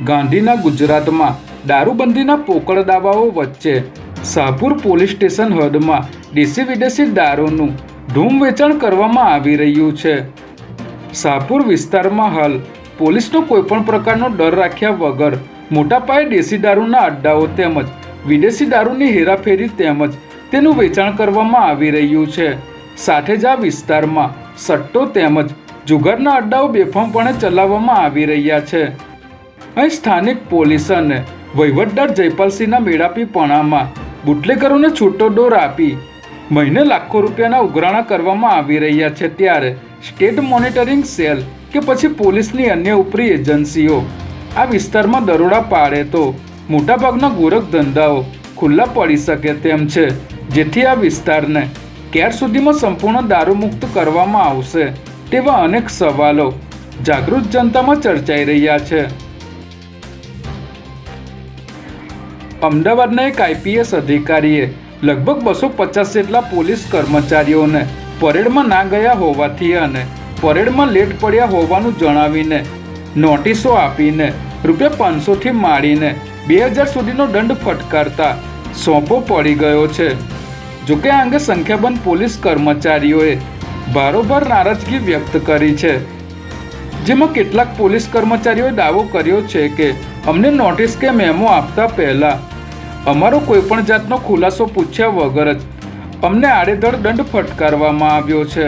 ગાંધીના ગુજરાતમાં દારૂબંધીના પોકળ દાવાઓ વચ્ચે શાહપુર પોલીસ સ્ટેશન હદમાં દેશી વિદેશી દારૂનું ધૂમ વેચાણ કરવામાં આવી રહ્યું છે। શાહપુર વિસ્તારમાં હાલ પોલીસનો કોઈપણ પ્રકારનો ડર રાખ્યા વગર મોટા પાયે દેશી દારૂના અડ્ડાઓ તેમજ વિદેશી દારૂની હેરાફેરી તેમજ તેનું વેચાણ કરવામાં આવી રહ્યું છે। સાથે જ આ વિસ્તારમાં સટ્ટો તેમજ જુગારના અડ્ડાઓ બેફામપણે ચલાવવામાં આવી રહ્યા છે। અહીં સ્થાનિક પોલીસ અને વહીવટદાર જયપાલસિંહના મેળાપીપણામાં બુટલેગરોને છૂટો દોર આપી મહિને લાખો રૂપિયાના ઉઘરાણા કરવામાં આવી રહ્યા છે। ત્યારે સ્ટેટ મોનિટરિંગ સેલ કે પછી પોલીસની અન્ય ઉપરી એજન્સીઓ આ વિસ્તારમાં દરોડા પાડે તો મોટાભાગના ગોરખ ધંધાઓ ખુલ્લા પડી શકે તેમ છે, જેથી આ વિસ્તારને ક્યાર સુધીમાં સંપૂર્ણ દારૂમુક્ત કરવામાં આવશે તેવા અનેક સવાલો જાગૃત જનતામાં ચર્ચાઈ રહ્યા છે। અમદાવાદના એક આઈપીએસ અધિકારીએ લગભગ 250 જેટલા પોલીસ કર્મચારીઓને પરેડમાં ના ગયા હોવાથી અને પરેડમાં લેટ પડ્યા હોવાનું જણાવીને નોટિસો આપીને ₹500થી માંડીને 2000 સુધીનો દંડ ફટકારતા સોંપો પડી ગયો છે। જોકે આ અંગે સંખ્યાબંધ પોલીસ કર્મચારીઓએ ભારોભાર નારાજગી વ્યક્ત કરી છે, જેમાં કેટલાક પોલીસ કર્મચારીઓએ દાવો કર્યો છે કે અમને નોટિસ કે મેમો આપતા પહેલાં અમારો કોઈપણ જાતનો ખુલાસો પૂછ્યા વગર જ અમને આડેધડ દંડ ફટકારવામાં આવ્યો છે।